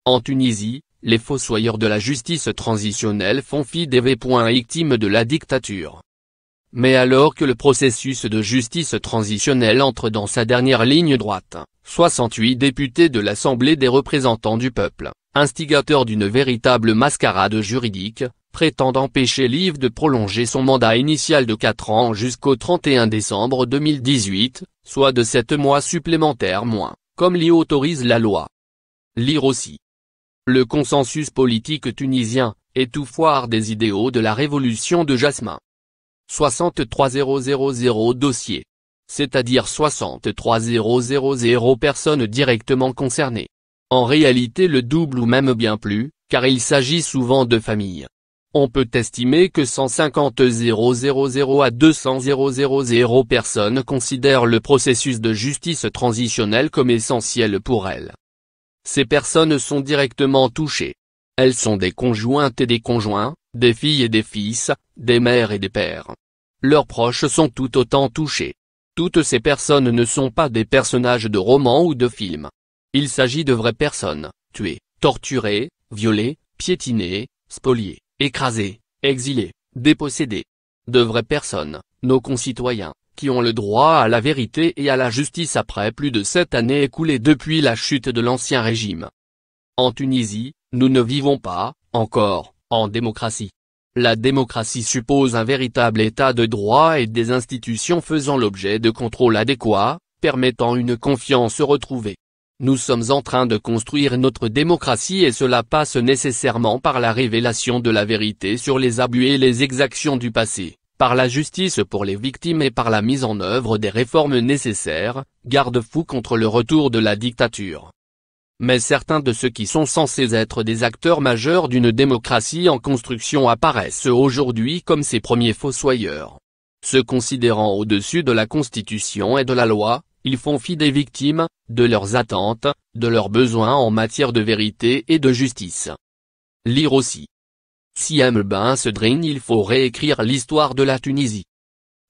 En Tunisie, les fossoyeurs de la justice transitionnelle font fi des victimes de la dictature. Mais alors que le processus de justice transitionnelle entre dans sa dernière ligne droite, 68 députés de l'Assemblée des représentants du peuple, instigateurs d'une véritable mascarade juridique, prétendent empêcher Liv de prolonger son mandat initial de 4 ans jusqu'au 31 décembre 2018, soit de 7 mois supplémentaires moins, comme l'y autorise la loi. Lire aussi. Le consensus politique tunisien, étouffoir des idéaux de la révolution de Jasmin. 63 000 dossiers. C'est-à-dire 63 000 personnes directement concernées. En réalité le double ou même bien plus, car il s'agit souvent de familles. On peut estimer que 150 000 à 200 000 personnes considèrent le processus de justice transitionnelle comme essentiel pour elles. Ces personnes sont directement touchées. Elles sont des conjointes et des conjoints, des filles et des fils, des mères et des pères. Leurs proches sont tout autant touchés. Toutes ces personnes ne sont pas des personnages de romans ou de films. Il s'agit de vraies personnes, tuées, torturées, violées, piétinées, spoliées, écrasées, exilées, dépossédées. De vraies personnes, nos concitoyens, qui ont le droit à la vérité et à la justice après plus de 7 années écoulées depuis la chute de l'ancien régime. En Tunisie, nous ne vivons pas, encore, en démocratie. La démocratie suppose un véritable état de droit et des institutions faisant l'objet de contrôles adéquats, permettant une confiance retrouvée. Nous sommes en train de construire notre démocratie et cela passe nécessairement par la révélation de la vérité sur les abus et les exactions du passé, par la justice pour les victimes et par la mise en œuvre des réformes nécessaires, garde-fous contre le retour de la dictature. Mais certains de ceux qui sont censés être des acteurs majeurs d'une démocratie en construction apparaissent aujourd'hui comme ses premiers fossoyeurs. Se considérant au-dessus de la Constitution et de la loi, ils font fi des victimes, de leurs attentes, de leurs besoins en matière de vérité et de justice. Lire aussi. Si M. Ben Sedrine, il faut réécrire l'histoire de la Tunisie.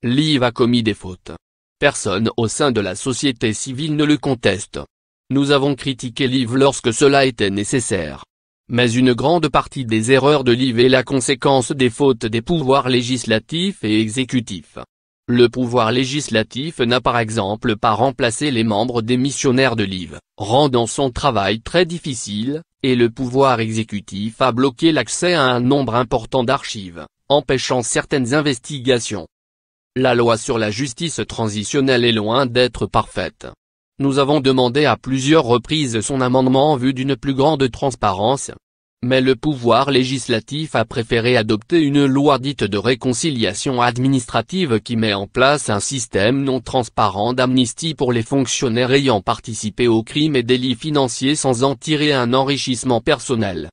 Liv a commis des fautes. Personne au sein de la société civile ne le conteste. Nous avons critiqué Liv lorsque cela était nécessaire. Mais une grande partie des erreurs de Liv est la conséquence des fautes des pouvoirs législatifs et exécutifs. Le pouvoir législatif n'a par exemple pas remplacé les membres démissionnaires de Liv, rendant son travail très difficile, et le pouvoir exécutif a bloqué l'accès à un nombre important d'archives, empêchant certaines investigations. La loi sur la justice transitionnelle est loin d'être parfaite. Nous avons demandé à plusieurs reprises son amendement en vue d'une plus grande transparence. Mais le pouvoir législatif a préféré adopter une loi dite de réconciliation administrative qui met en place un système non transparent d'amnistie pour les fonctionnaires ayant participé aux crimes et délits financiers sans en tirer un enrichissement personnel.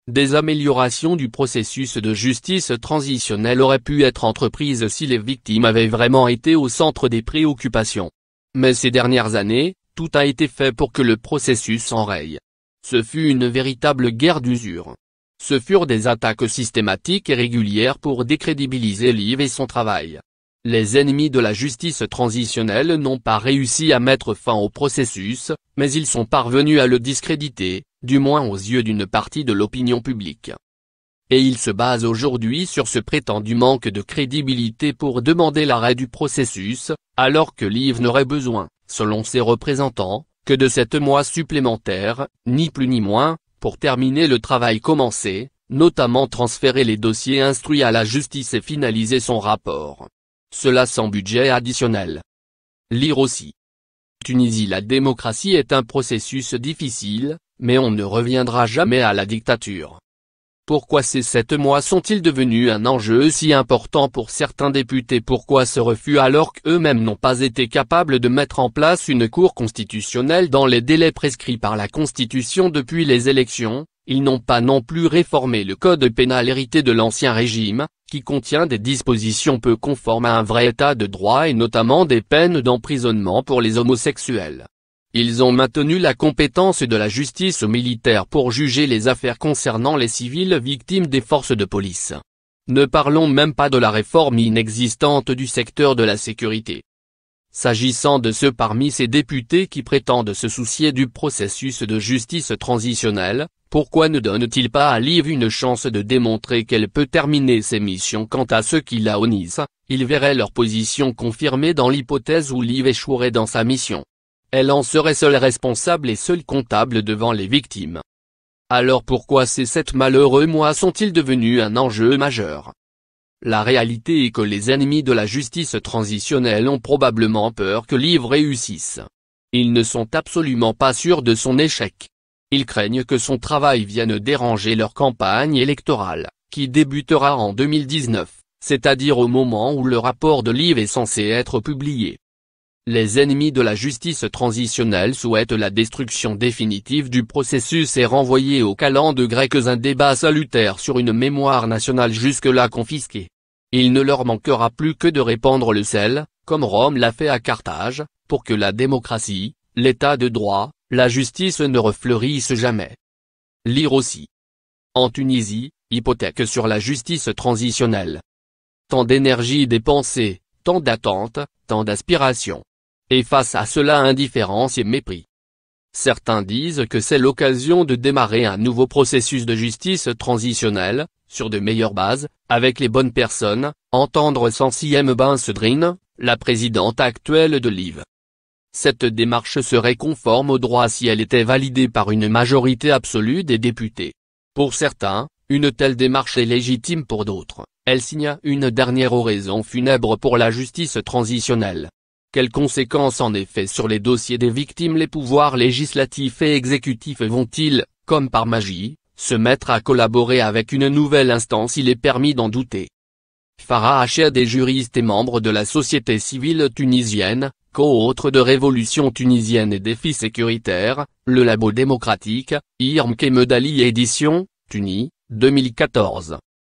Des améliorations du processus de justice transitionnelle auraient pu être entreprises si les victimes avaient vraiment été au centre des préoccupations. Mais ces dernières années, tout a été fait pour que le processus enraye. Ce fut une véritable guerre d'usure. Ce furent des attaques systématiques et régulières pour décrédibiliser Liv et son travail. Les ennemis de la justice transitionnelle n'ont pas réussi à mettre fin au processus, mais ils sont parvenus à le discréditer, du moins aux yeux d'une partie de l'opinion publique. Et ils se basent aujourd'hui sur ce prétendu manque de crédibilité pour demander l'arrêt du processus, alors que Liv n'aurait besoin, selon ses représentants, que de 7 mois supplémentaires, ni plus ni moins, pour terminer le travail commencé, notamment transférer les dossiers instruits à la justice et finaliser son rapport. Cela sans budget additionnel. Lire aussi. Tunisie. La démocratie est un processus difficile, mais on ne reviendra jamais à la dictature. Pourquoi ces 7 mois sont-ils devenus un enjeu si important pour certains députés? Pourquoi ce refus alors qu'eux-mêmes n'ont pas été capables de mettre en place une cour constitutionnelle dans les délais prescrits par la Constitution depuis les élections? Ils n'ont pas non plus réformé le code pénal hérité de l'ancien régime, qui contient des dispositions peu conformes à un vrai état de droit et notamment des peines d'emprisonnement pour les homosexuels. Ils ont maintenu la compétence de la justice militaire pour juger les affaires concernant les civils victimes des forces de police. Ne parlons même pas de la réforme inexistante du secteur de la sécurité. S'agissant de ceux parmi ces députés qui prétendent se soucier du processus de justice transitionnelle, Pourquoi ne donne-t-il pas à Liv une chance de démontrer qu'elle peut terminer ses missions? Quant à ceux qui la honnissent, ils verraient leur position confirmée dans l'hypothèse où Liv échouerait dans sa mission. Elle en serait seule responsable et seule comptable devant les victimes. Alors pourquoi ces 7 malheureux mois sont-ils devenus un enjeu majeur? La réalité est que les ennemis de la justice transitionnelle ont probablement peur que Liv réussisse. Ils ne sont absolument pas sûrs de son échec. Ils craignent que son travail vienne déranger leur campagne électorale, qui débutera en 2019, c'est-à-dire au moment où le rapport de Liv est censé être publié. Les ennemis de la justice transitionnelle souhaitent la destruction définitive du processus et renvoyer aux calendes grecques un débat salutaire sur une mémoire nationale jusque-là confisquée. Il ne leur manquera plus que de répandre le sel, comme Rome l'a fait à Carthage, pour que la démocratie, l'état de droit, la justice ne refleurissent jamais. Lire aussi. En Tunisie, hypothèque sur la justice transitionnelle. Tant d'énergie dépensée, tant d'attentes, tant d'aspirations. Et face à cela indifférence et mépris. Certains disent que c'est l'occasion de démarrer un nouveau processus de justice transitionnelle, sur de meilleures bases, avec les bonnes personnes, entendre Sansiyem Ben-Sedrine, la présidente actuelle de Liv. Cette démarche serait conforme au droit si elle était validée par une majorité absolue des députés. Pour certains, une telle démarche est légitime. Pour d'autres, elle signe une dernière oraison funèbre pour la justice transitionnelle. Quelles conséquences en effet sur les dossiers des victimes les pouvoirs législatifs et exécutifs vont-ils, comme par magie, se mettre à collaborer avec une nouvelle instance? Il est permis d'en douter. Farah Ached est juriste et membre de la société civile tunisienne, co-autre de Révolution tunisienne et défis sécuritaires, le Labo démocratique, Irm Kemedali édition, Tunis, 2014.